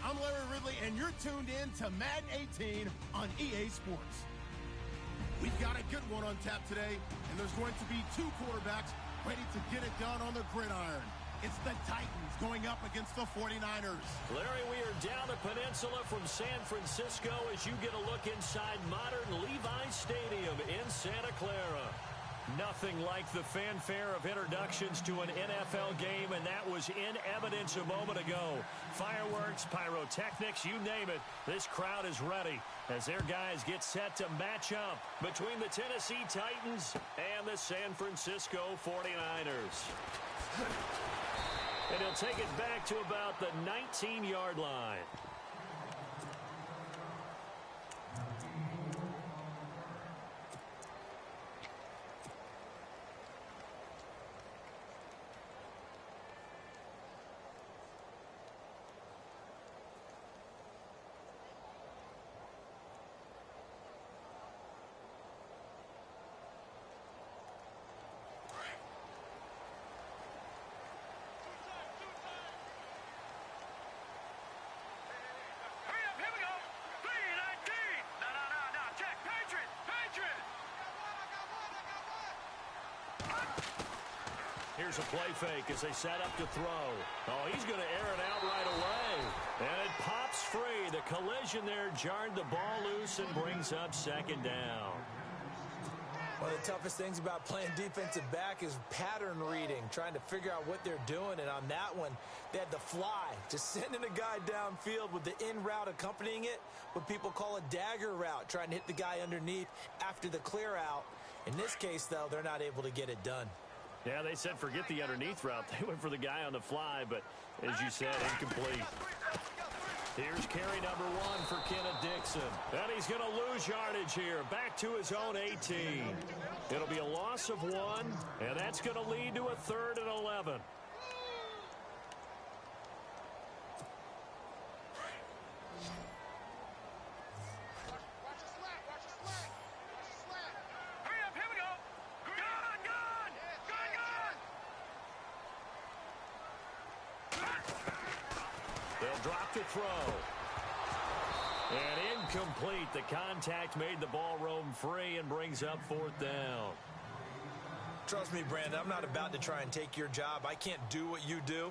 I'm Larry Ridley, and you're tuned in to Madden 18 on EA Sports. We've got a good one on tap today, and there's going to be two quarterbacks ready to get it done on the gridiron. It's the Titans going up against the 49ers. Larry, we are down the peninsula from San Francisco as you get a look inside modern Levi's Stadium in Santa Clara. Nothing like the fanfare of introductions to an NFL game, and that was in evidence a moment ago. Fireworks, pyrotechnics, you name it. This crowd is ready as their guys get set to match up between the Tennessee Titans and the San Francisco 49ers. And he'll take it back to about the 19-yard line. Here's a play fake as they set up to throw. Oh, he's going to air it out right away. And it pops free. The collision there jarred the ball loose and brings up second down. One of the toughest things about playing defensive back is pattern reading, trying to figure out what they're doing. And on that one, they had the fly, just sending a guy downfield with the in route accompanying it, what people call a dagger route, trying to hit the guy underneath after the clear out. In this case, though, they're not able to get it done. Yeah, they said forget the underneath route. They went for the guy on the fly, but as you said, incomplete. Here's carry number 1 for Kenneth Dixon. And he's going to lose yardage here, back to his own 18. It'll be a loss of 1, and that's going to lead to a 3rd and 11. Drop to throw. And incomplete. The contact made the ball roam free and brings up 4th down. Trust me, Brandon, I'm not about to try and take your job. I can't do what you do.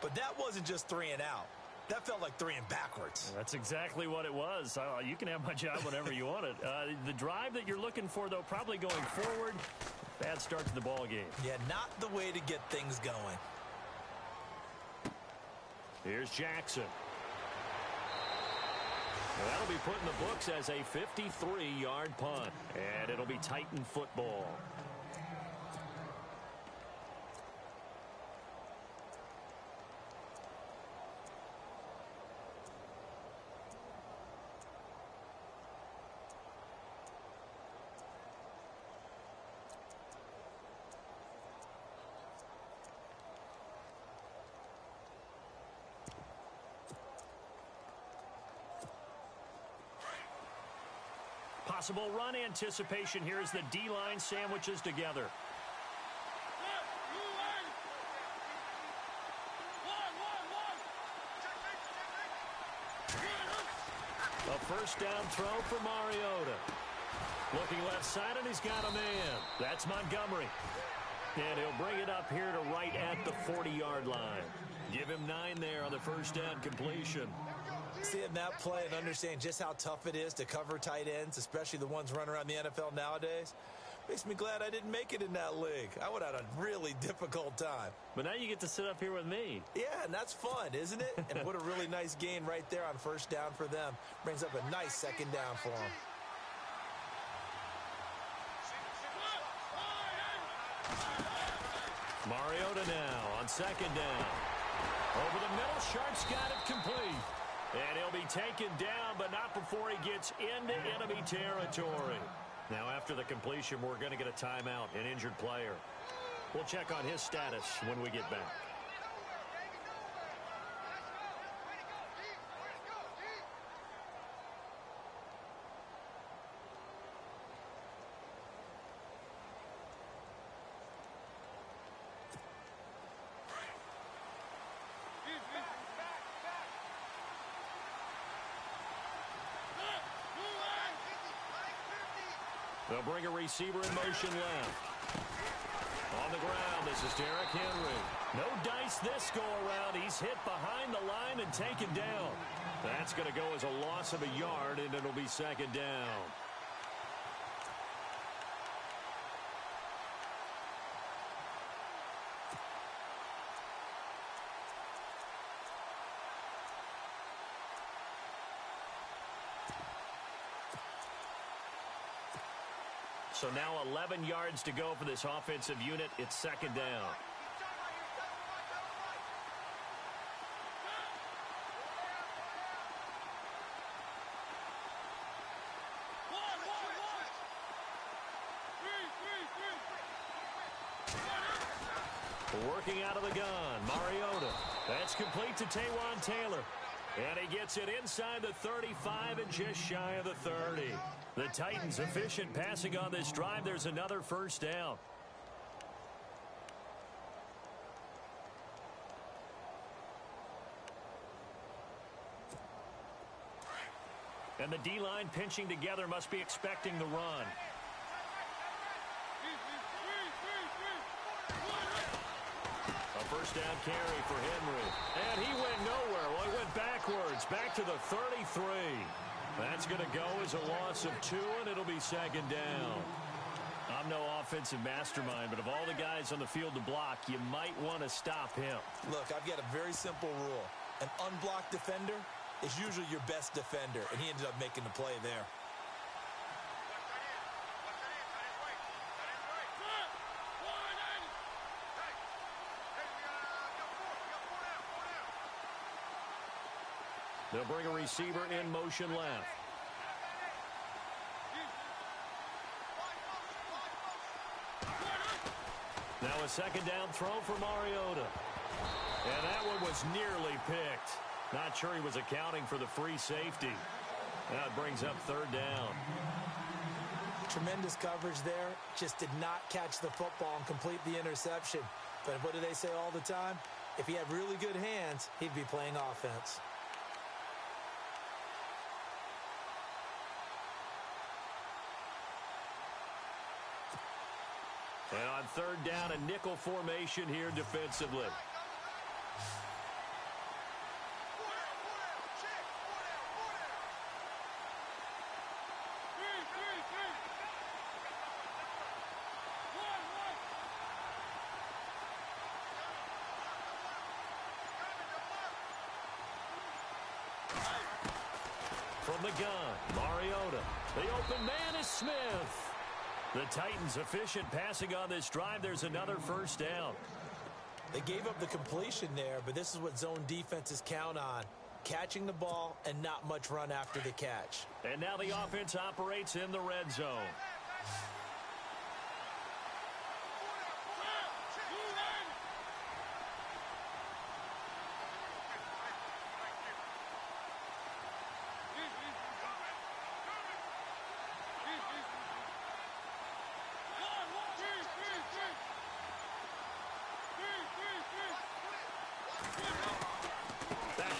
But that wasn't just 3 and out. That felt like 3 and backwards. That's exactly what it was. You can have my job whenever you want it. The drive that you're looking for, though, probably going forward. Bad start to the ball game. Yeah, not the way to get things going. Here's Jackson. Well, that'll be put in the books as a 53-yard punt. And it'll be Titan football. Possible run anticipation here as the D-line sandwiches together. A first down throw for Mariota. Looking left side, and he's got a man. That's Montgomery. And he'll bring it up here to right at the 40-yard line. Give him 9 there on the first down completion. Seeing that play and understanding just how tough it is to cover tight ends, especially the ones running around the NFL nowadays, makes me glad I didn't make it in that league. I would have had a really difficult time. But now you get to sit up here with me. Yeah, and that's fun, isn't it? And what a really nice gain right there on first down for them. Brings up a nice second down for them. Mariota now on second down. Over the middle, Sharp's got it complete. And he'll be taken down, but not before he gets into enemy territory. Now, after the completion, we're going to get a timeout, an injured player. We'll check on his status when we get back. They'll bring a receiver in motion left. On the ground, this is Derrick Henry. No dice this go-around. He's hit behind the line and taken down. That's going to go as a loss of a yard, and it'll be second down. So now 11 yards to go for this offensive unit. It's second down. Working out of the gun, Mariota. That's complete to Taywan Taylor. And he gets it inside the 35 and just shy of the 30. The Titans efficient passing on this drive. There's another first down. And the D-line pinching together must be expecting the run. A first down carry for Henry. And he went nowhere. Well, he went backwards, back to the 33. That's going to go as a loss of 2, and it'll be second down. I'm no offensive mastermind, but of all the guys on the field to block, you might want to stop him. Look, I've got a very simple rule. An unblocked defender is usually your best defender, and he ended up making the play there. They'll bring a receiver in motion left. Now a second down throw for Mariota. And that one was nearly picked. Not sure he was accounting for the free safety. Now it brings up third down. Tremendous coverage there. Just did not catch the football and complete the interception. But what do they say all the time? If he had really good hands, he'd be playing offense. And on third down, a nickel formation here defensively. From the gun, Mariota. The open man is Smith. The Titans efficient passing on this drive. There's another first down. They gave up the completion there, but this is what zone defenses count on. Catching the ball and not much run after the catch. And now the offense operates in the red zone.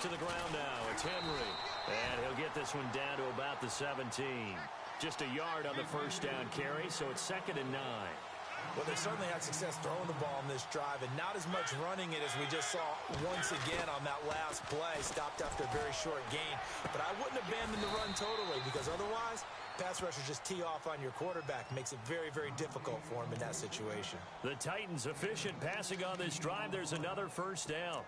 To the ground now. It's Henry. And he'll get this one down to about the 17. Just a yard on the first down carry, so it's 2nd and 9. Well, they certainly had success throwing the ball on this drive, and not as much running it as we just saw once again on that last play. Stopped after a very short gain. But I wouldn't abandon the run totally, because otherwise, pass rushers just tee off on your quarterback. Makes it very, very difficult for him in that situation. The Titans efficient passing on this drive. There's another first down.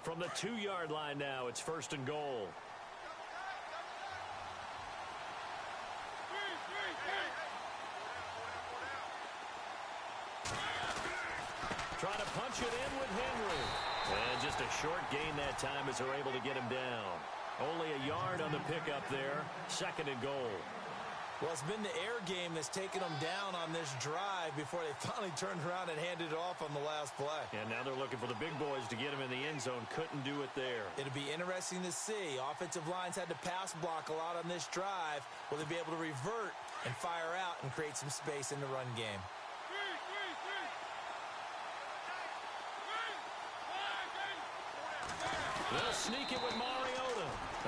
From the 2-yard line now, it's 1st and goal. Trying to punch it in with Henry. And just a short gain that time as they're able to get him down. Only a yard on the pickup there. 2nd and goal. Well, it's been the air game that's taken them down on this drive before they finally turned around and handed it off on the last play. And now they're looking for the big boys to get him in the end zone. Couldn't do it there. It'll be interesting to see. Offensive lines had to pass block a lot on this drive. Will they be able to revert and fire out and create some space in the run game. They'll sneak it with Mariota.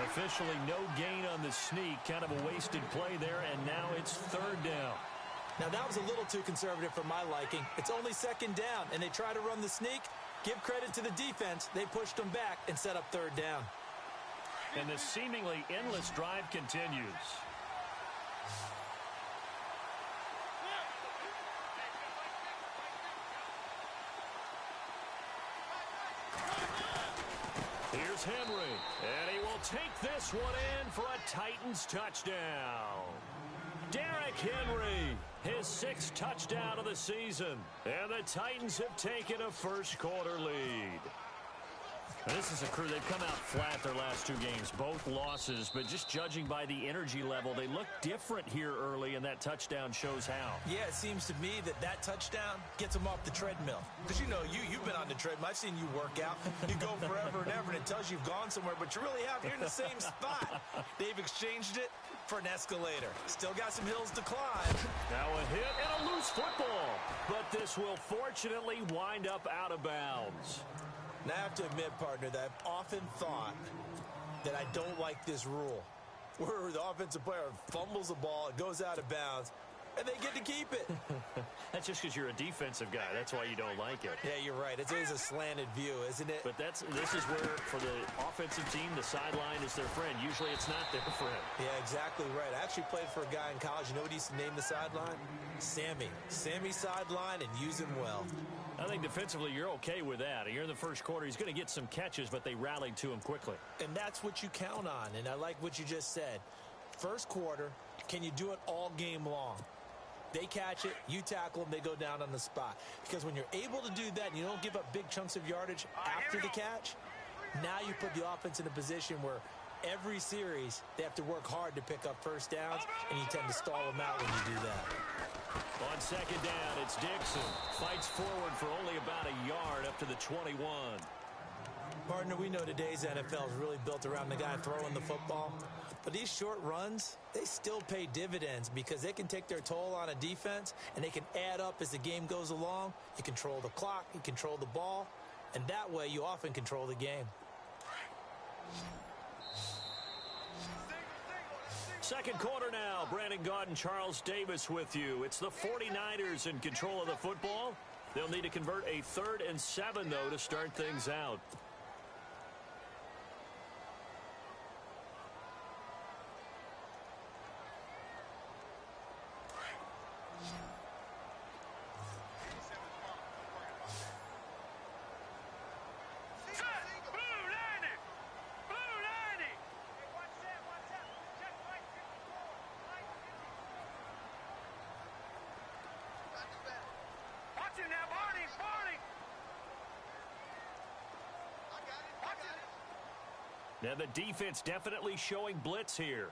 Officially no gain on the sneak. Kind of a wasted play there, and now it's third down. Now, that was a little too conservative for my liking. It's only second down, and they try to run the sneak. Give credit to the defense. They pushed them back and set up third down. And the seemingly endless drive continues. Here's Henry, and he will take this one in for a Titans touchdown. Derrick Henry, his 6th touchdown of the season, and the Titans have taken a first-quarter lead. Now, this is a crew, they've come out flat their last 2 games, both losses, but just judging by the energy level, they look different here early, and that touchdown shows how. Yeah, it seems to me that touchdown gets them off the treadmill. Because, you know, you've been on the treadmill. I've seen you work out. You go forever and ever, and it tells you you've gone somewhere, but you really have. You're in the same spot. They've exchanged it for an escalator. Still got some hills to climb. Now a hit and a loose football, but this will fortunately wind up out of bounds. Now, I have to admit, partner, that I've often thought that I don't like this rule, where the offensive player fumbles the ball, it goes out of bounds, and they get to keep it. That's just because you're a defensive guy. That's why you don't like it. Yeah, you're right. It's always a slanted view, isn't it? But this is where, for the offensive team, the sideline is their friend. Usually it's not their friend. Yeah, exactly right. I actually played for a guy in college. You know what he used to name the sideline? Sammy. Sammy sideline, and use him well. I think defensively you're okay with that. You're in the first quarter. He's going to get some catches, but they rallied to him quickly. And that's what you count on, and I like what you just said. First quarter, can you do it all game long? They catch it, you tackle them, they go down on the spot. Because when you're able to do that and you don't give up big chunks of yardage after the catch, now you put the offense in a position where every series they have to work hard to pick up first downs, and you tend to stall them out when you do that. On second down, it's Dixon. Fights forward for only about a yard up to the 21. Partner, we know today's NFL is really built around the guy throwing the football. But these short runs, they still pay dividends because they can take their toll on a defense, and they can add up as the game goes along. You control the clock, you control the ball, and that way you often control the game. Second quarter now. Brandon Gaudin and Charles Davis with you. It's the 49ers in control of the football. They'll need to convert a 3rd and 7, though, to start things out. Now the defense definitely showing blitz here.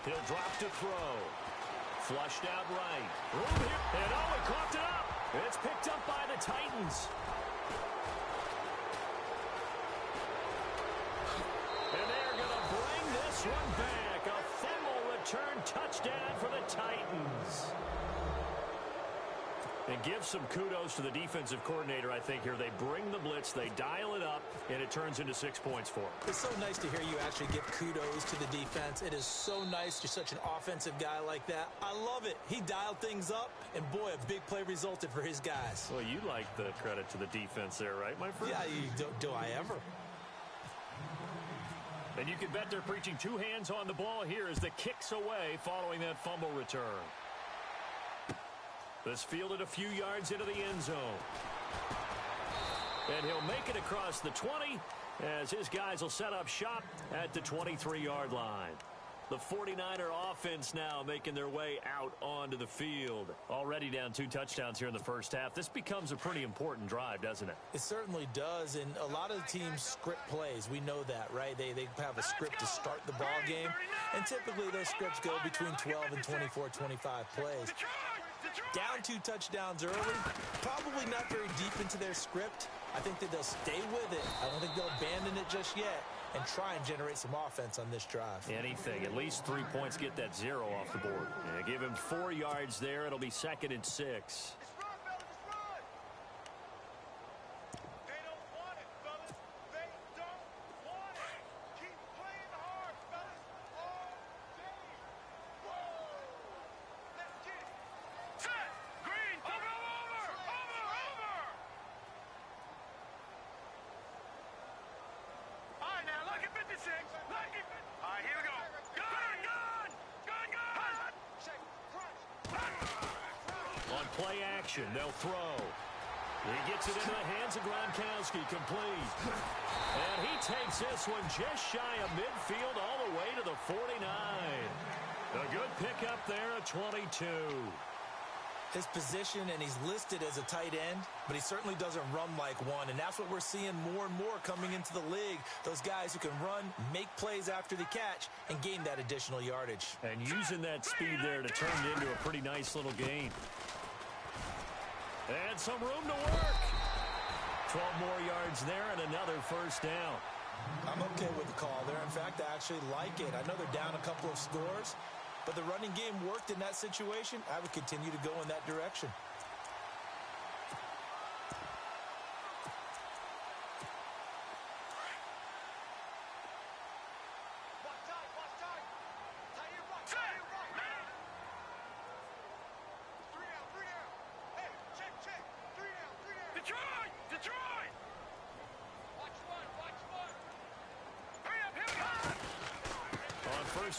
He'll drop to throw. Flushed out right. Room here. And oh, he coughed it up. It's picked up by the Titans. And they're going to bring this one back. A fumble return touchdown for the Titans. And give some kudos to the defensive coordinator, I think, here. They bring the blitz, they dial it up, and it turns into 6 points for them. It's so nice to hear you actually give kudos to the defense. It is so nice. You're such an offensive guy like that. I love it. He dialed things up, and boy, a big play resulted for his guys. Well, you like the credit to the defense there, right, my friend? Yeah, do I ever? And you can bet they're preaching 2 hands on the ball here as the kick's away following that fumble return. This fielded a few yards into the end zone. And he'll make it across the 20 as his guys will set up shop at the 23-yard line. The 49er offense now making their way out onto the field. Already down 2 touchdowns here in the first half. This becomes a pretty important drive, doesn't it? It certainly does, and a lot of the teams script plays. We know that, right? They have a script to start the ball game, and typically those scripts go between 12 and 24, 25 plays. Down 2 touchdowns early, probably not very deep into their script. I think that they'll stay with it. I don't think they'll abandon it just yet. and try and generate some offense on this drive. Anything. At least 3 points, get that 0 off the board. Yeah, give him 4 yards there. It'll be 2nd and 6. Play action, they'll throw. He gets it into the hands of Gronkowski, complete. And he takes this one just shy of midfield all the way to the 49. A good pickup there at 22. His position, and he's listed as a tight end, but he certainly doesn't run like one, and that's what we're seeing more and more coming into the league. Those guys who can run, make plays after the catch, and gain that additional yardage. And using that speed there to turn it into a pretty nice little gain. And some room to work. 12 more yards there and another first down. I'm okay with the call there. In fact, I actually like it. I know they're down a couple of scores, but the running game worked in that situation. I would continue to go in that direction.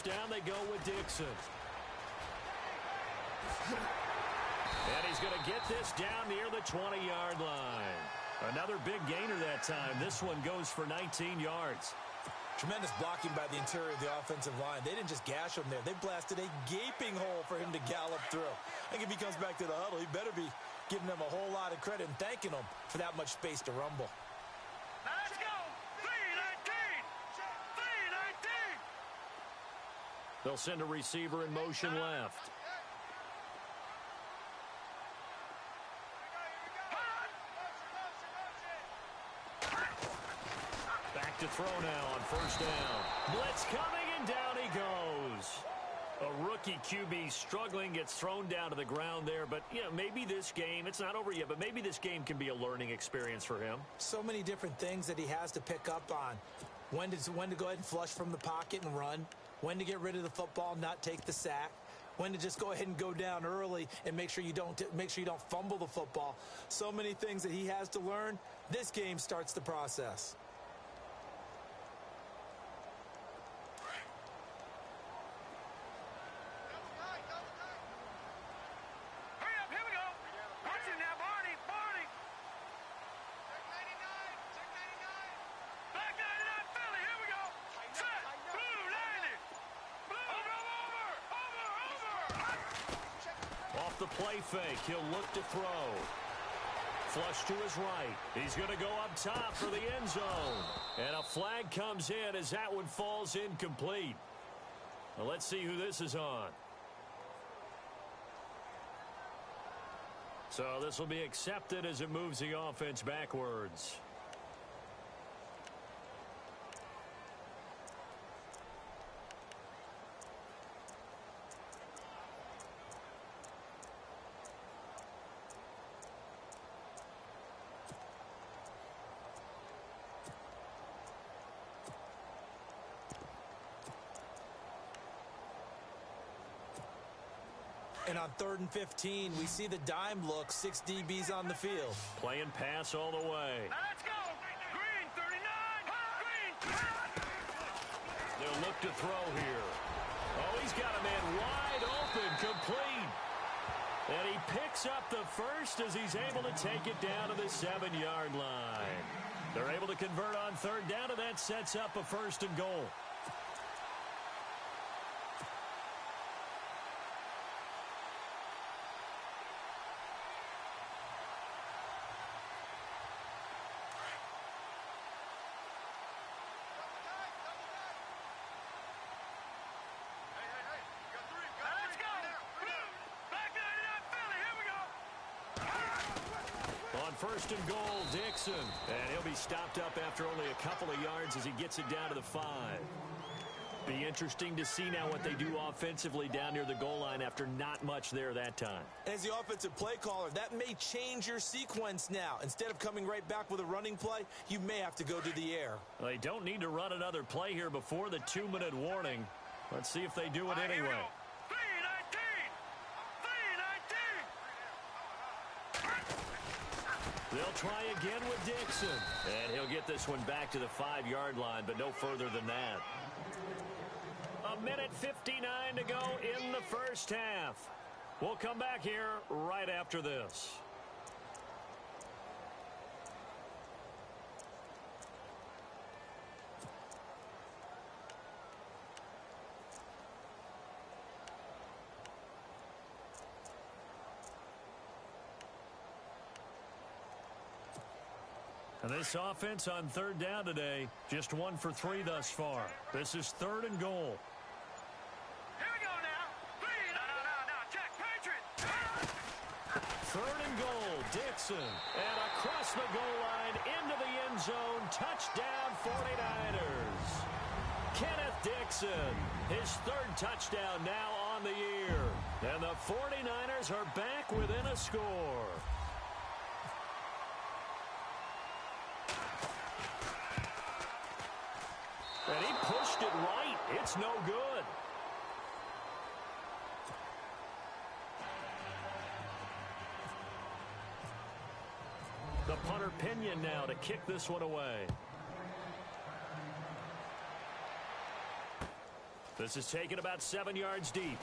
Down they go with Dixon. And he's going to get this down near the 20-yard line. Another big gainer that time. This one goes for 19 yards. Tremendous blocking by the interior of the offensive line. They didn't just gash him there. They blasted a gaping hole for him to gallop through. I think if he comes back to the huddle, he better be giving them a whole lot of credit and thanking them for that much space to rumble. Let's go! 319! 319! They'll send a receiver in motion left. Back to throw now on first down. Blitz coming, and down he goes. A rookie QB struggling, gets thrown down to the ground there. But, you know, maybe this game, it's not over yet, but maybe this game can be a learning experience for him. So many different things that he has to pick up on. When to go ahead and flush from the pocket and run. When to get rid of the football, not take the sack. When to just go ahead and go down early and make sure you don't fumble the football. So many things that he has to learn. This game starts the process. The play fake, he'll look to throw. Flush to his right. He's going to go up top for the end zone. And a flag comes in as that one falls incomplete. Well, let's see who this is on. So this will be accepted as it moves the offense backwards. And on 3rd and 15, we see the dime look, 6 DBs on the field. Playing pass all the way. Let's go! Green, 39! Green! They'll look to throw here. Oh, he's got a man wide open, complete. And he picks up the first as he's able to take it down to the 7-yard line. They're able to convert on 3rd down, and that sets up a 1st and goal. first and goal, Dixon. And he'll be stopped up after only a couple of yards as he gets it down to the 5. Be interesting to see now what they do offensively down near the goal line after not much there that time. As the offensive play caller, that may change your sequence now. Instead of coming right back with a running play, you may have to go to the air. Well, they don't need to run another play here before the 2-minute warning. Let's see if they do it anyway. 3-19. They'll try again with Dixon. And he'll get this one back to the 5-yard line, but no further than that. 1:59 to go in the first half. We'll come back here right after this. And this offense on third down today, just 1 for 3 thus far. This is 3rd and goal. Here we go now. 3. No. Check. Patriot. 3rd and goal, Dixon. And across the goal line into the end zone. Touchdown, 49ers. Kenneth Dixon, his 3rd touchdown now on the year. And the 49ers are back within a score. And he pushed it right. It's no good. The punter Pinion now to kick this one away. This is taken about 7 yards deep.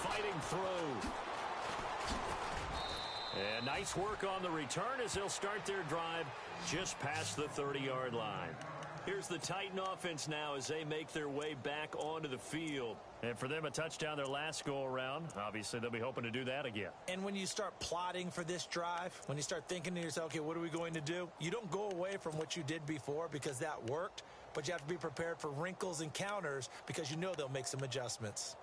Fighting through. And nice work on the return as they'll start their drive just past the 30-yard line. Here's the Titan offense now as they make their way back onto the field. And for them, a touchdown their last go-around. Obviously, they'll be hoping to do that again. And when you start plotting for this drive, when you start thinking to yourself, okay, what are we going to do? You don't go away from what you did before because that worked, but you have to be prepared for wrinkles and counters because you know they'll make some adjustments.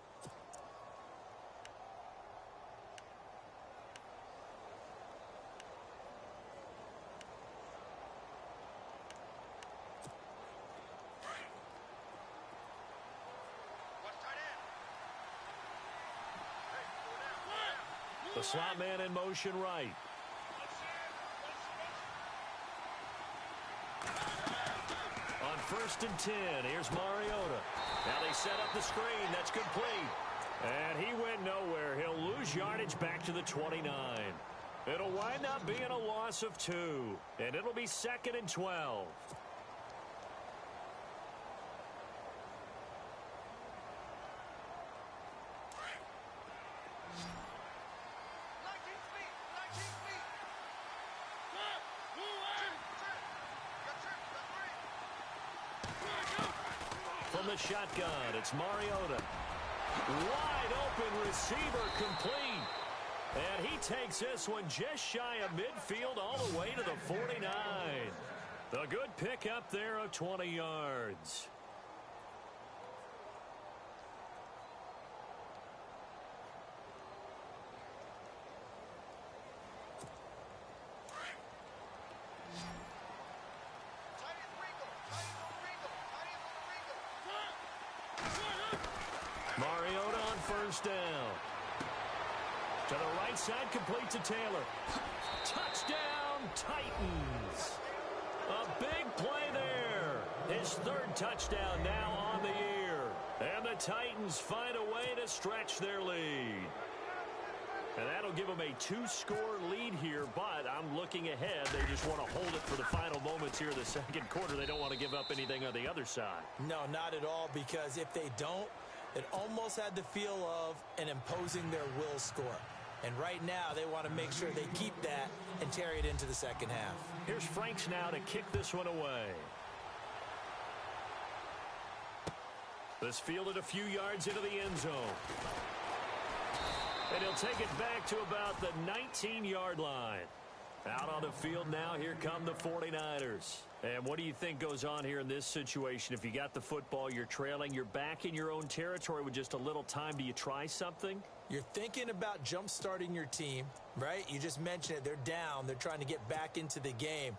The slot man in motion right. On 1st and 10, here's Mariota. Now they set up the screen. That's complete. And he went nowhere. He'll lose yardage back to the 29. It'll wind up being a loss of 2. And it'll be 2nd and 12. From the shotgun, it's Mariota. Wide open receiver complete. And he takes this one just shy of midfield all the way to the 49. A good pickup there of 20 yards. Mariota on 1st down. To the right side, complete to Taylor. Touchdown, Titans. A big play there. His 3rd touchdown now on the year. And the Titans find a way to stretch their lead. And that'll give them a 2-score lead here, but I'm looking ahead. They just want to hold it for the final moments here in the 2nd quarter. They don't want to give up anything on the other side. No, not at all, because if they don't, it almost had the feel of an imposing their will score. And right now, they want to make sure they keep that and carry it into the 2nd half. Here's Franks now to kick this one away. This fielded a few yards into the end zone. And he'll take it back to about the 19-yard line. Out on the field now, here come the 49ers. And what do you think goes on here in this situation? If you got the football, you're trailing, you're back in your own territory with just a little time. Do you try something? You're thinking about jump-starting your team, right? You just mentioned it. They're down. They're trying to get back into the game.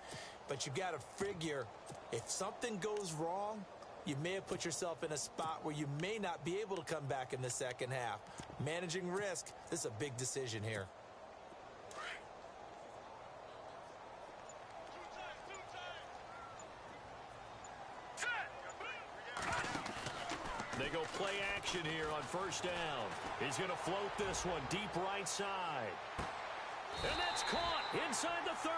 But you got to figure, if something goes wrong, you may have put yourself in a spot where you may not be able to come back in the second half. Managing risk, this is a big decision here. They go play action here on first down. He's going to float this one deep right side. And that's caught inside the 30.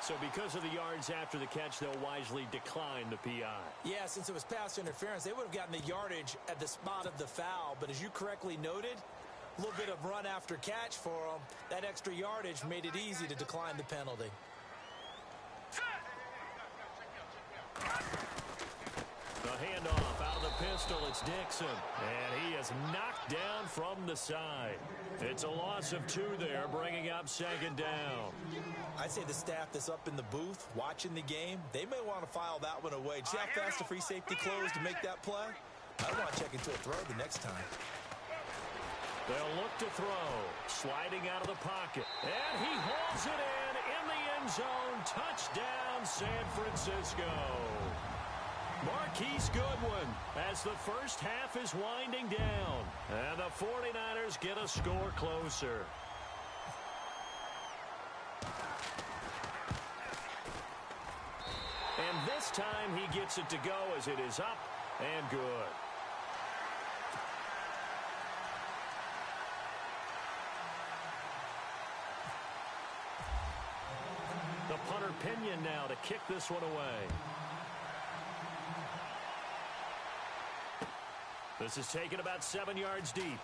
So because of the yards after the catch, they'll wisely decline the PI. Yeah, since it was pass interference, they would have gotten the yardage at the spot of the foul. But as you correctly noted, a little bit of run after catch for them. That extra yardage made it easy to decline the penalty. The handoff out of the pistol. It's Dixon. And he is knocked down from the side. It's a loss of 2 there, bringing up second down. I'd say the staff that's up in the booth watching the game, they may want to file that one away. See how fast the free safety closed to make that play? I want to check into a throw the next time. They'll look to throw. Sliding out of the pocket. And he hauls it in the end zone. Touchdown, San Francisco. Marquise Goodwin as the first half is winding down. And the 49ers get a score closer. And this time he gets it to go as it is up and good. The punter Pinion now to kick this one away. This is taken about 7 yards deep.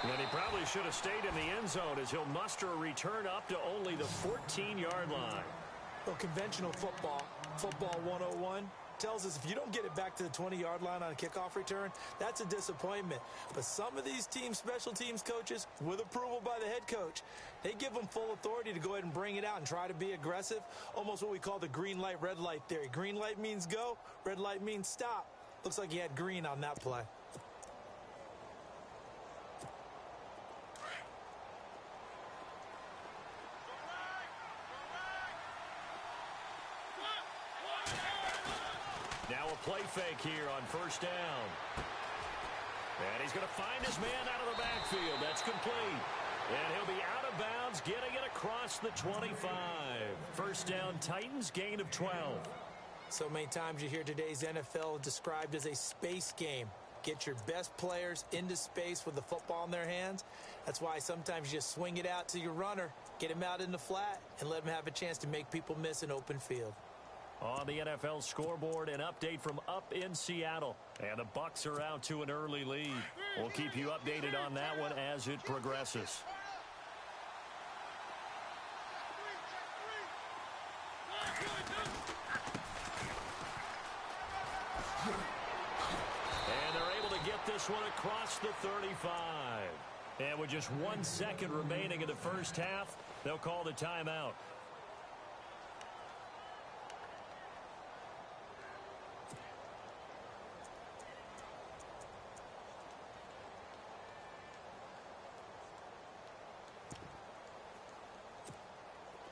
And he probably should have stayed in the end zone as he'll muster a return up to only the 14-yard line. Well, conventional football 101, tells us if you don't get it back to the 20-yard line on a kickoff return, that's a disappointment. But some of these teams, special teams coaches, with approval by the head coach, they give them full authority to go ahead and bring it out and try to be aggressive, almost what we call the green light, red light theory. Green light means go, red light means stop. Looks like he had green on that play. Now a play fake here on first down. And he's going to find his man out of the backfield. That's complete. And he'll be out of bounds, getting it across the 25. First down, Titans, gain of 12. So many times you hear today's NFL described as a space game. Get your best players into space with the football in their hands. That's why sometimes you just swing it out to your runner, get him out in the flat, and let him have a chance to make people miss an open field. On the NFL scoreboard, an update from up in Seattle. And the Bucs are out to an early lead. We'll keep you updated on that one as it progresses. And they're able to get this one across the 35. And with just 1 second remaining in the first half, they'll call the timeout.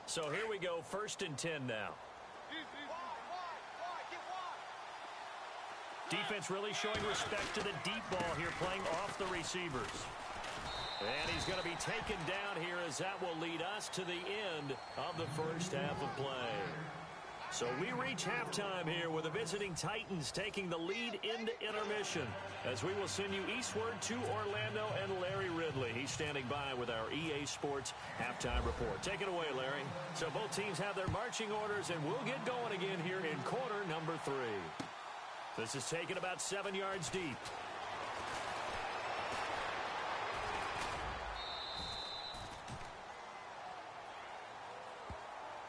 So here we go, 1st and 10 now. Defense really showing respect to the deep ball here, playing off the receivers. And he's going to be taken down here as that will lead us to the end of the first half of play. So we reach halftime here with the visiting Titans taking the lead into intermission as we will send you eastward to Orlando and Larry Ridley. He's standing by with our EA Sports halftime report. Take it away, Larry. So both teams have their marching orders, and we'll get going again here in quarter number 3. This is taken about 7 yards deep.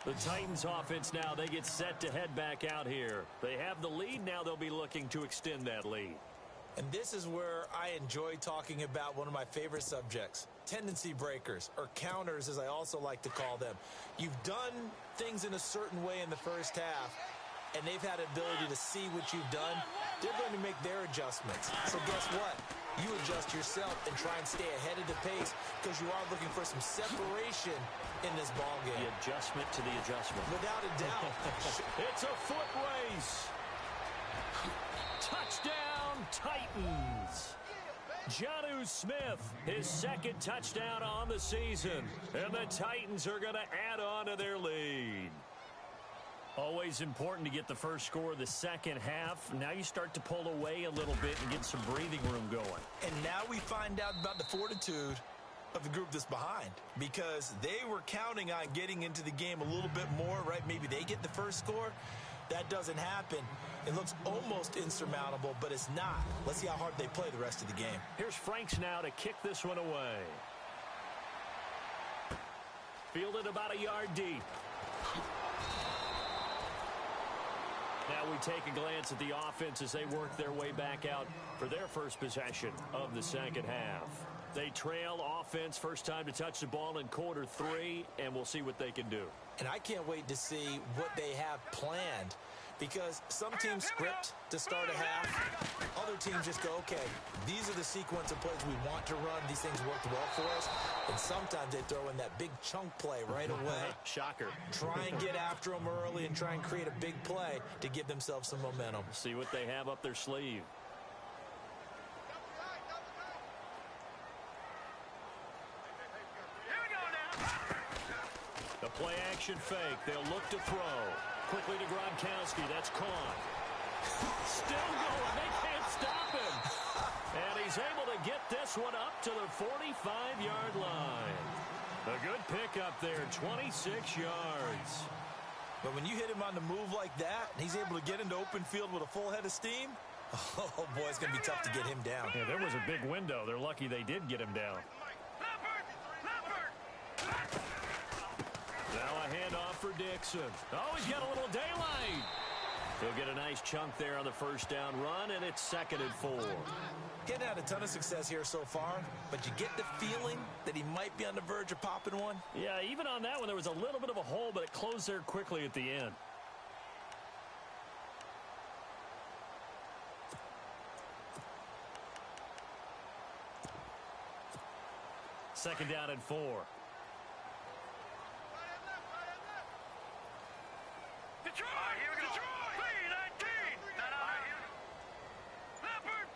The Titans offense now, they get set to head back out here. They have the lead. Now they'll be looking to extend that lead. And this is where I enjoy talking about one of my favorite subjects, tendency breakers, or counters as I also like to call them. You've done things in a certain way in the first half, and they've had the ability to see what you've done. They're going to make their adjustments. So guess what? You adjust yourself and try and stay ahead of the pace because you are looking for some separation in this ball game. The adjustment to the adjustment. Without a doubt. It's a foot race. Touchdown, Titans. Jonnu Smith, his second touchdown on the season. And the Titans are going to add on to their lead. Always important to get the first score of the second half. Now you start to pull away a little bit and get some breathing room going. And now we find out about the fortitude of the group that's behind, because they were counting on getting into the game a little bit more, right? Maybe they get the first score. That doesn't happen. It looks almost insurmountable, but it's not. Let's see how hard they play the rest of the game. Here's Franks now to kick this one away. Fielded about a yard deep. Now we take a glance at the offense as they work their way back out for their first possession of the second half. They trail offense, first time to touch the ball in quarter 3, and we'll see what they can do. And I can't wait to see what they have planned, because some teams script to start a half. Other teams just go, okay, these are the sequence of plays we want to run. These things worked well for us. And sometimes they throw in that big chunk play right away. Shocker. Try and get after them early and try and create a big play to give themselves some momentum. See what they have up their sleeve. The play action fake. They'll look to throw. Quickly to Gronkowski. That's caught. Still going. They can't stop him. And he's able to get this one up to the 45-yard line. A good pickup there, 26 yards. But when you hit him on the move like that, and he's able to get into open field with a full head of steam, oh, boy, it's going to be tough to get him down. Yeah, there was a big window. They're lucky they did get him down. Now a handoff for Dixon. Oh, he's got a little daylight. He'll get a nice chunk there on the first down run, and it's 2nd and 4. Getting had a ton of success here so far, but you get the feeling that he might be on the verge of popping one. Yeah, even on that one, there was a little bit of a hole, but it closed there quickly at the end. Second down and 4. Detroit! Here we go. Detroit! 3-19! Leopard!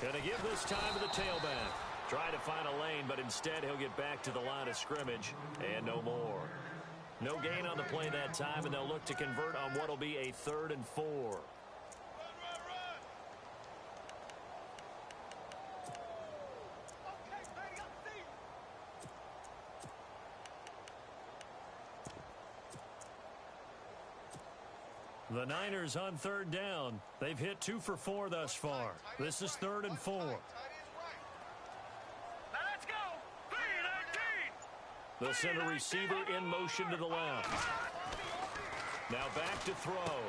Gonna give this time to the tailback. Try to find a lane, but instead he'll get back to the line of scrimmage and no more. No gain on the play that time, and they'll look to convert on what'll be a 3rd and 4. The Niners on 3rd down. They've hit 2 for 4 thus far. This is 3rd and 4. Now let's go! 3-19! They'll send a receiver in motion to the left. Now back to throw.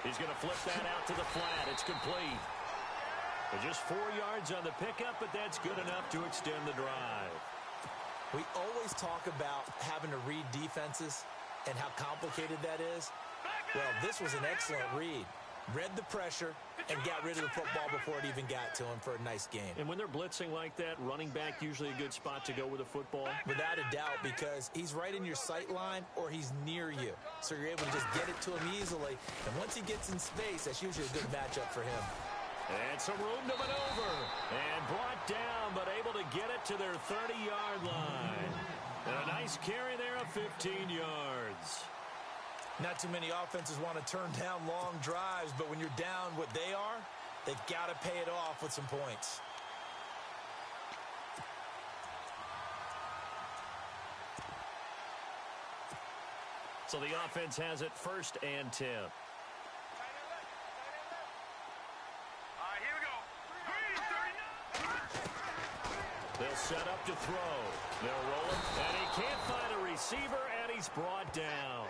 He's going to flip that out to the flat. It's complete. Just 4 yards on the pickup, but that's good enough to extend the drive. We always talk about having to read defenses and how complicated that is. Well, this was an excellent read. Read the pressure and got rid of the football before it even got to him for a nice game. And when they're blitzing like that, running back usually a good spot to go with a football. Without a doubt, because he's right in your sight line or he's near you. So you're able to just get it to him easily. And once he gets in space, that's usually a good matchup for him. And some room to maneuver. And brought down, but able to get it to their 30-yard line. And a nice carry there of 15 yards. Not too many offenses want to turn down long drives, but when you're down what they are, they've got to pay it off with some points. So the offense has it 1st and 10. All right, here we go. 3-39! They'll set up to throw. They'll roll it, and he can't find a receiver, and he's brought down.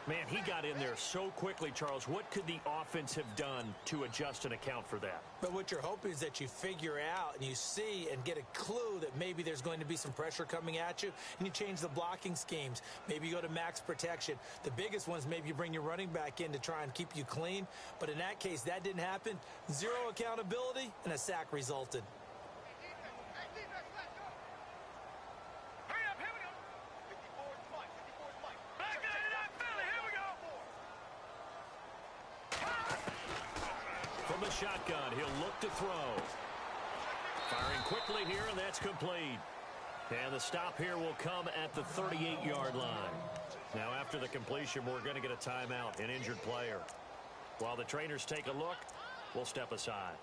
Man, he got in there so quickly, Charles. What could the offense have done to adjust and account for that? But what you're hoping is that you figure out and you see and get a clue that maybe there's going to be some pressure coming at you, and you change the blocking schemes. Maybe you go to max protection. The biggest one is maybe you bring your running back in to try and keep you clean. But in that case, that didn't happen. Zero accountability, and a sack resulted. From the shotgun, he'll look to throw. Firing quickly here, and that's complete. And the stop here will come at the 38-yard line. Now, after the completion, we're going to get a timeout, an injured player. While the trainers take a look, we'll step aside.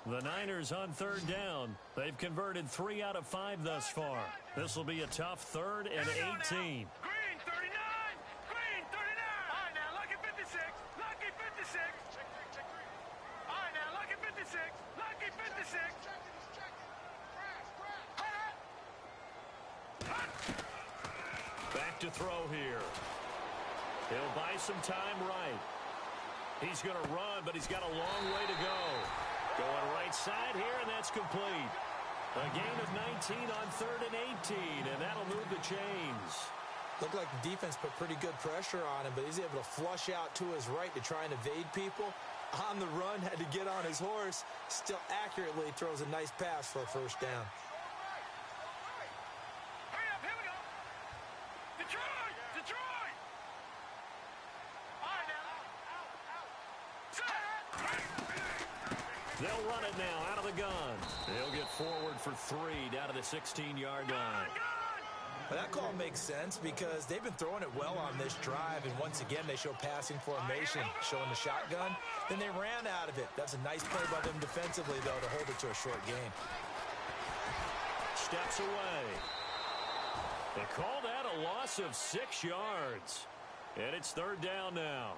The Niners on third down. They've converted 3 out of 5 thus far. This will be a tough 3rd and 18. Green 39! Green 39! All right, now, lucky 56. Lucky 56. Check green. All right, now, lucky 56. Lucky 56. Back to throw here. He'll buy some time right. He's going to run, but he's got a long way to go. Going right side here, and that's complete. A gain of 19 on 3rd and 18, and that'll move the chains. Looked like the defense put pretty good pressure on him, but he's able to flush out to his right to try and evade people. On the run, had to get on his horse. Still accurately throws a nice pass for a first down. Hurry up, here we go. Detroit! Detroit! All right, now. Set! They'll run it now out of the gun. They'll get forward for 3 down to the 16-yard line. Well, that call makes sense because they've been throwing it well on this drive, and once again they show passing formation, showing the shotgun. Then they ran out of it. That's a nice play by them defensively, though, to hold it to a short gain. Steps away. They call that a loss of 6 yards. And it's 3rd down now.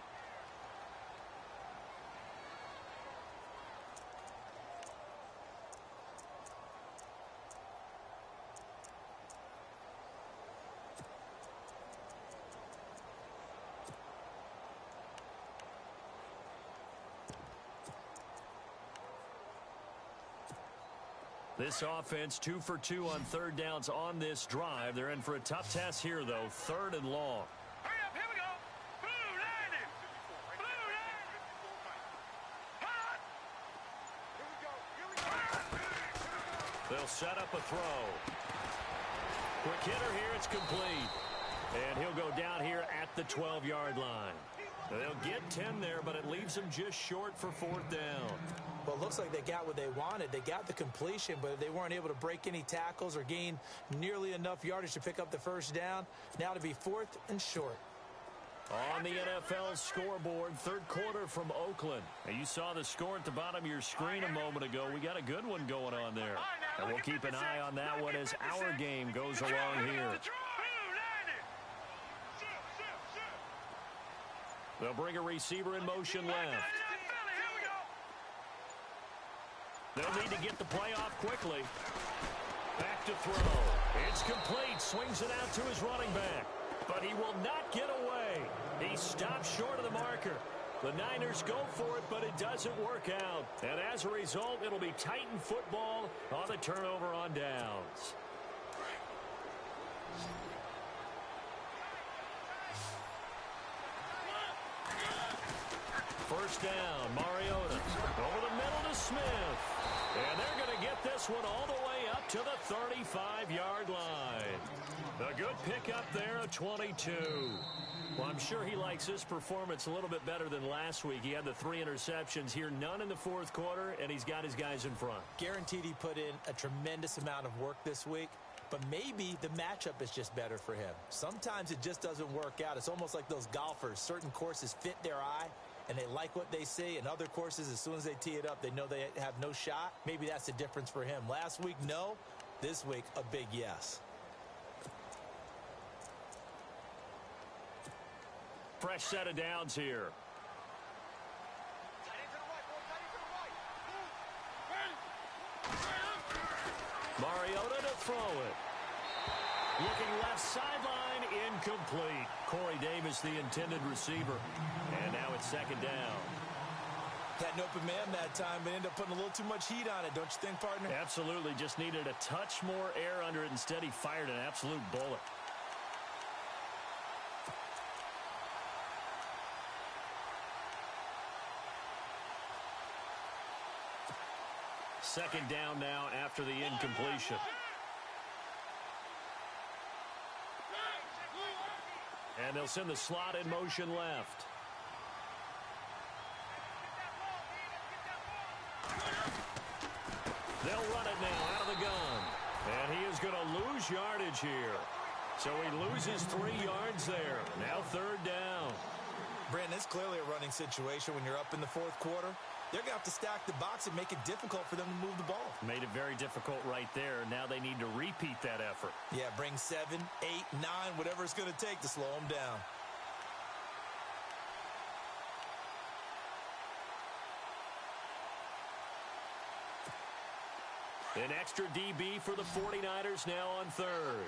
This offense 2 for 2 on 3rd downs on this drive. They're in for a tough test here, though. 3rd and long. Hurry up, here we go. Blue 90. Blue 90. Hot. They'll set up a throw. Quick hitter here. It's complete. And he'll go down here at the 12-yard line. They'll get 10 there, but it leaves them just short for 4th down. Well, it looks like they got what they wanted. They got the completion, but they weren't able to break any tackles or gain nearly enough yardage to pick up the first down. Now to be 4th and short. On the NFL scoreboard, 3rd quarter from Oakland. Now, you saw the score at the bottom of your screen a moment ago. We got a good one going on there. And we'll keep an eye on that one as our game goes along here. They'll bring a receiver in motion left. They'll need to get the play off quickly. Back to throw. It's complete. Swings it out to his running back. But he will not get away. He stops short of the marker. The Niners go for it, but it doesn't work out. And as a result, it'll be Titan football on the turnover on downs. First down, Mariota. Over the middle to Smith. And they're going to get this one all the way up to the 35-yard line. A good pickup there, a 22. Well, I'm sure he likes this performance a little bit better than last week. He had the 3 interceptions here, none in the 4th quarter, and he's got his guys in front. Guaranteed he put in a tremendous amount of work this week, but maybe the matchup is just better for him. Sometimes it just doesn't work out. It's almost like those golfers. Certain courses fit their eye, and they like what they see. And other courses, as soon as they tee it up, they know they have no shot. Maybe that's the difference for him. Last week, no. This week, a big yes. Fresh set of downs here. Mariota to throw it. Looking left sideline, incomplete. Corey Davis, the intended receiver. And now it's second down. Had an open man that time, but ended up putting a little too much heat on it, don't you think, partner? Absolutely. Just needed a touch more air under it. Instead, he fired an absolute bullet. Second down now after the incompletion. And they'll send the slot in motion left. They'll run it now out of the gun. And he is going to lose yardage here. So he loses 3 yards there. Now third down. Brandon, it's clearly a running situation when you're up in the fourth quarter. They're going to have to stack the box and make it difficult for them to move the ball. Made it very difficult right there. Now they need to repeat that effort. Yeah, bring 7, 8, 9, whatever it's going to take to slow them down. An extra DB for the 49ers now on third.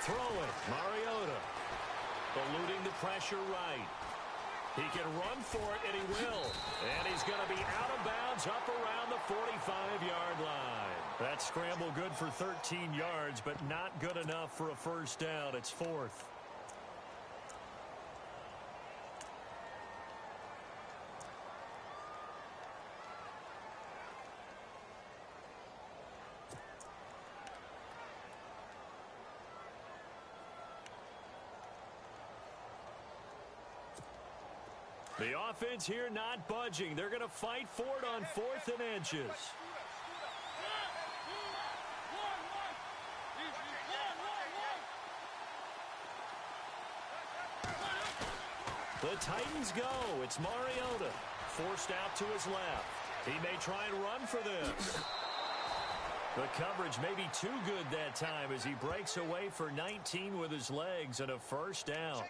Throw it, Mariota. Eluding the pressure right. He can run for it, and he will. And he's going to be out of bounds up around the 45-yard line. That scramble good for 13 yards, but not good enough for a first down. It's fourth. The offense here not budging. They're going to fight for it on 4th and inches. The Titans go. It's Mariota. Forced out to his left. He may try and run for this. The coverage may be too good that time as he breaks away for 19 with his legs and a first down.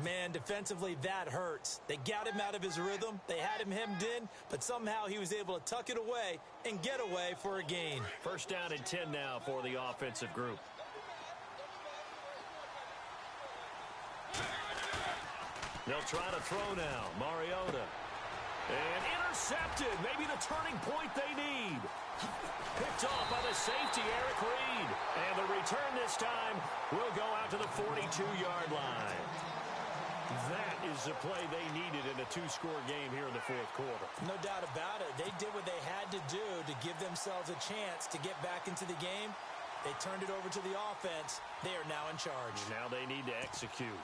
Man, defensively, that hurts. They got him out of his rhythm. They had him hemmed in, but somehow he was able to tuck it away and get away for a gain. First down and 10 now for the offensive group. They'll try to throw now. Mariota. And intercepted. Maybe the turning point they need. Picked off by the safety, Eric Reed. And the return this time will go out to the 42-yard line. That is the play they needed in a 2-score game here in the fourth quarter. No doubt about it. They did what they had to do to give themselves a chance to get back into the game. They turned it over to the offense. They are now in charge. Now they need to execute.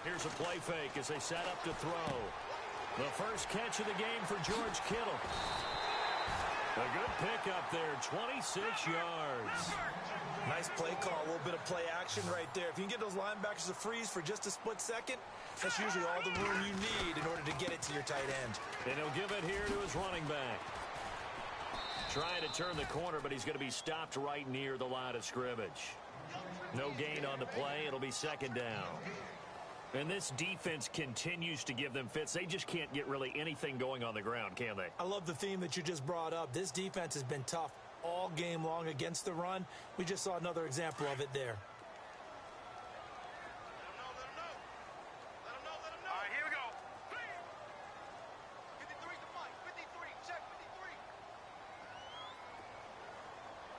Here's a play fake as they set up to throw. The first catch of the game for George Kittle. A good pickup there, 26 yards. Nice play call, a little bit of play action right there. If you can get those linebackers to freeze for just a split second, that's usually all the room you need in order to get it to your tight end. And he'll give it here to his running back. Trying to turn the corner, but he's going to be stopped right near the line of scrimmage. No gain on the play. It'll be second down. And this defense continues to give them fits. They just can't get really anything going on the ground, can they? I love the theme that you just brought up. This defense has been tough all game long against the run. We just saw another example of it there. All right, here we go. 53 to Mike. 53. Check 53.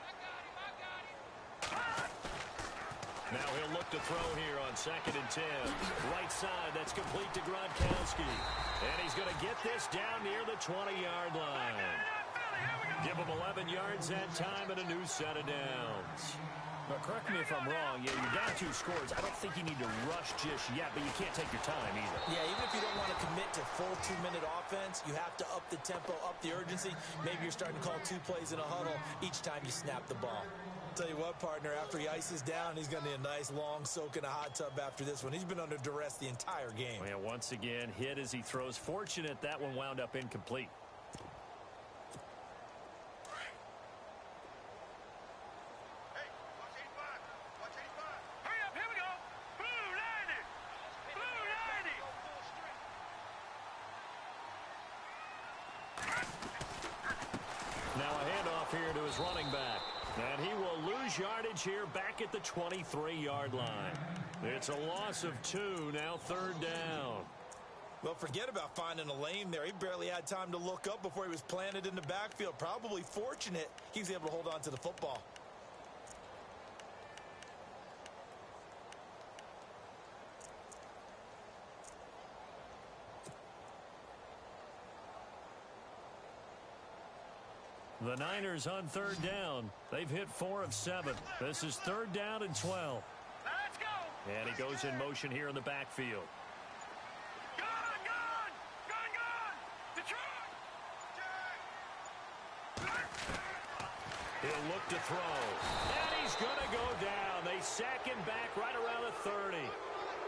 I got him. Now he'll look to throw here on 2nd and 10. Right side, that's complete to Gronkowski. And he's going to get this down near the 20-yard line. Give him 11 yards that time and a new set of downs. But correct me if I'm wrong. Yeah, you're down 2 scores. I don't think you need to rush just yet, but you can't take your time either. Yeah, even if you don't want to commit to full 2-minute offense, you have to up the tempo, up the urgency. Maybe you're starting to call 2 plays in a huddle each time you snap the ball. Tell you what, partner, after he ices down, he's going to need a nice long soak in a hot tub after this one. He's been under duress the entire game. Yeah, once again, hit as he throws. Fortunate that one wound up incomplete. Now a handoff here to his running back. And he will lose yardage here back at the 23-yard line. It's a loss of 2, now 3rd down. Well, forget about finding a lane there. He barely had time to look up before he was planted in the backfield. Probably fortunate he was able to hold on to the football. The Niners on 3rd down. They've hit 4 of 7. This is 3rd down and 12. Let's go. And he goes in motion here in the backfield. Gone. Detroit. He'll look to throw. And he's going to go down. They sack him back right around the 30.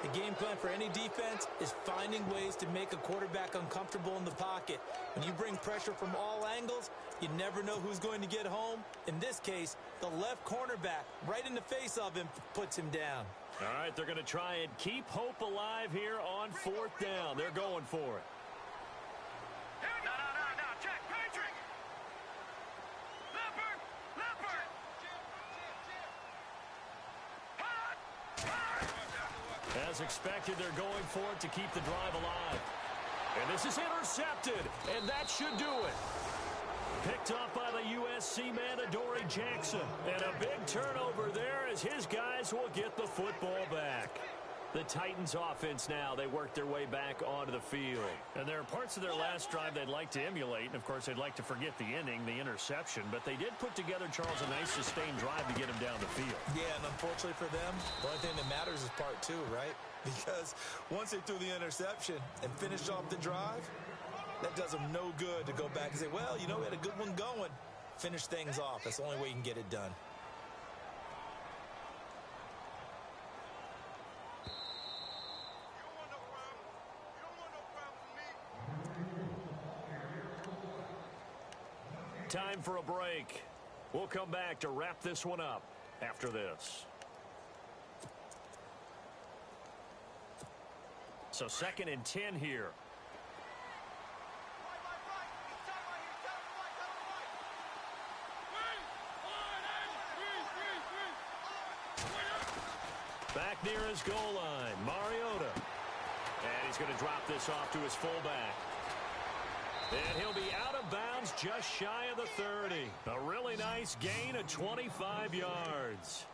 The game plan for any defense is finding ways to make a quarterback uncomfortable in the pocket. When you bring pressure from all angles, you never know who's going to get home. In this case, the left cornerback, right in the face of him, puts him down. All right, they're going to try and keep hope alive here on 4th down. They're going for it. No. Check. Patrick. Leopard. As expected, they're going for it to keep the drive alive. And this is intercepted, and that should do it. Picked up by the USC man, Adoree Jackson. And a big turnover there as his guys will get the football back. The Titans offense now, they work their way back onto the field. And there are parts of their last drive they'd like to emulate. And, of course, they'd like to forget the ending, the interception. But they did put together, Charles, a nice sustained drive to get him down the field. Yeah, and unfortunately for them, the only thing that matters is part 2, right? Because once they threw the interception and finished off the drive, that does them no good to go back and say, well, you know, we had a good one going. Finish things off. That's the only way you can get it done. Time for a break. We'll come back to wrap this one up after this. So 2nd and 10 here. Back near his goal line, Mariota. And he's going to drop this off to his fullback. And he'll be out of bounds just shy of the 30. A really nice gain of 25 yards.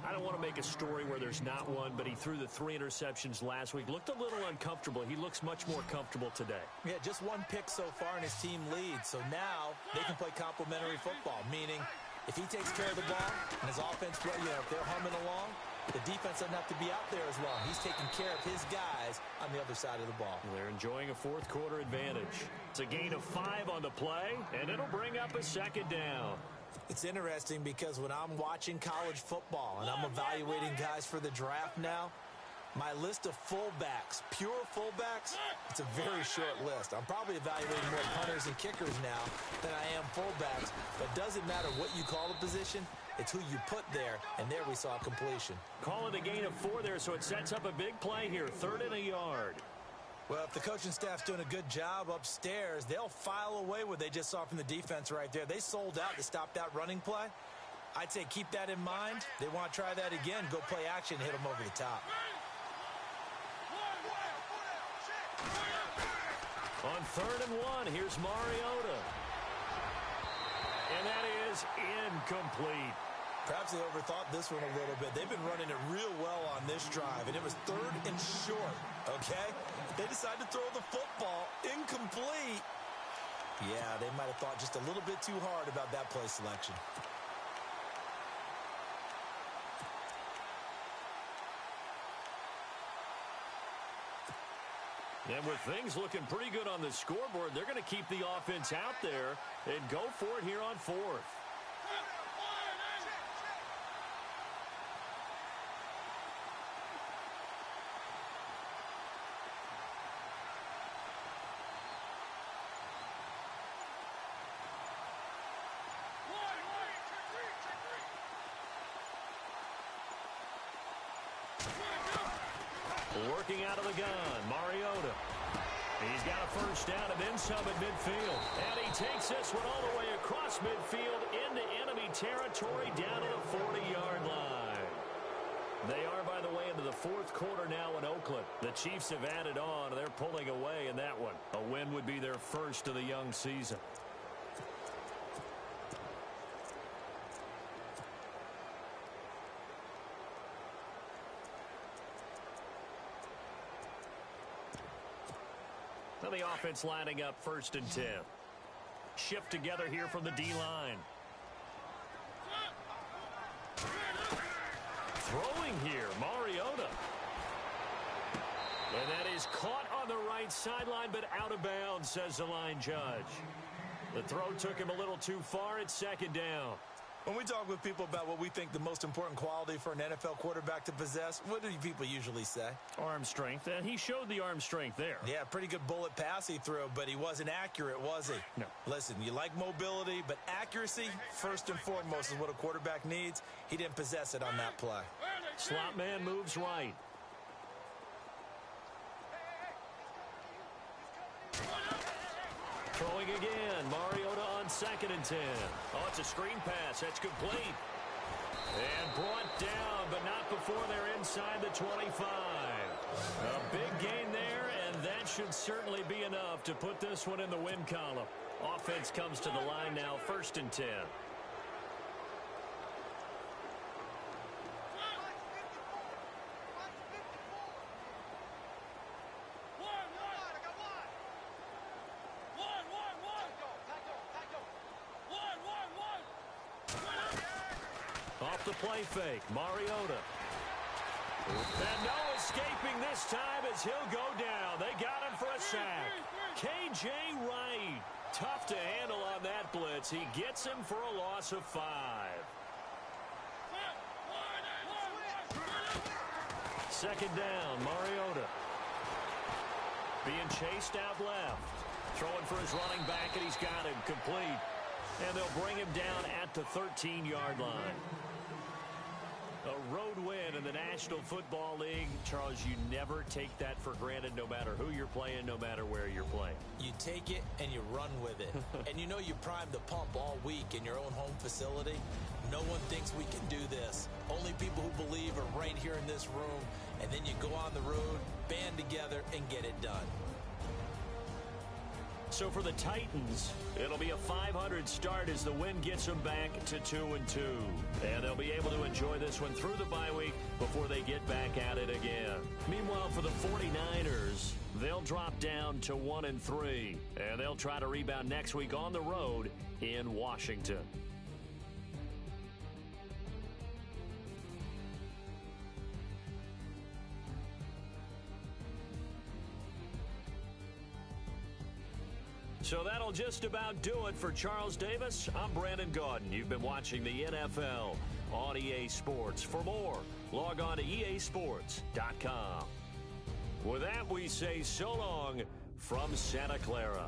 I don't want to make a story where there's not one, but he threw the 3 interceptions last week. Looked a little uncomfortable. He looks much more comfortable today. Yeah, just 1 pick so far and his team leads. So now they can play complementary football, meaning if he takes care of the ball and his offense, if they're humming along, the defense doesn't have to be out there as well. He's taking care of his guys on the other side of the ball. They're enjoying a 4th quarter advantage. It's a gain of 5 on the play, and it'll bring up a 2nd down. It's interesting because when I'm watching college football and I'm evaluating guys for the draft now, my list of fullbacks, pure fullbacks, it's a very short list. I'm probably evaluating more punters and kickers now than I am fullbacks. But it doesn't matter what you call the position. It's who you put there, and there we saw completion. Call it a gain of 4 there, so it sets up a big play here, 3rd and a yard. Well, if the coaching staff's doing a good job upstairs, they'll file away what they just saw from the defense right there. They sold out to stop that running play. I'd say keep that in mind. They want to try that again, go play action, hit them over the top. On 3rd and 1, here's Mariota. And that is incomplete. Perhaps they overthought this one a little bit. They've been running it real well on this drive, and it was 3rd and short, okay? They decided to throw the football incomplete. Yeah, they might have thought just a little bit too hard about that play selection. And with things looking pretty good on the scoreboard, they're going to keep the offense out there and go for it here on fourth. Working out of the gun, Mariota. He's got a first down and then some at midfield. And he takes this one all the way across midfield into enemy territory down to the 40-yard line. They are, by the way, into the fourth quarter now in Oakland. The Chiefs have added on. They're pulling away in that one. A win would be their first of the young season. Now the offense lining up 1st and 10. Shift together here from the D-line. Throwing here, Mariota. And that is caught on the right sideline, but out of bounds, says the line judge. The throw took him a little too far. It's 2nd down. When we talk with people about what we think the most important quality for an NFL quarterback to possess, what do people usually say? Arm strength, and he showed the arm strength there. Yeah, pretty good bullet pass he threw, but he wasn't accurate, was he? No. Listen, you like mobility, but accuracy, first and foremost, is what a quarterback needs. He didn't possess it on that play. Slot man moves right. Throwing again, Mariota on 2nd and 10. Oh, it's a screen pass. That's complete. And brought down, but not before they're inside the 25. A big gain there, and that should certainly be enough to put this one in the win column. Offense comes to the line now, 1st and 10. Off the play fake, Mariota. And no escaping this time as he'll go down. They got him for a sack. K.J. Wright, tough to handle on that blitz. He gets him for a loss of 5. 2nd down, Mariota. Being chased out left. Throwing for his running back, and he's got him complete. And they'll bring him down at the 13-yard line. A road win in the National Football League. Charles, you never take that for granted no matter who you're playing, no matter where you're playing. You take it and you run with it. And you know you primed the pump all week in your own home facility. No one thinks we can do this. Only people who believe are right here in this room. And then you go on the road, band together, and get it done. So for the Titans, it'll be a 500 start as the win gets them back to 2-2. And they'll be able to enjoy this one through the bye week before they get back at it again. Meanwhile, for the 49ers, they'll drop down to 1-3. And they'll try to rebound next week on the road in Washington. So that'll just about do it for Charles Davis. I'm Brandon Gaudin. You've been watching the NFL on EA Sports. For more, log on to easports.com. With that, we say so long from Santa Clara.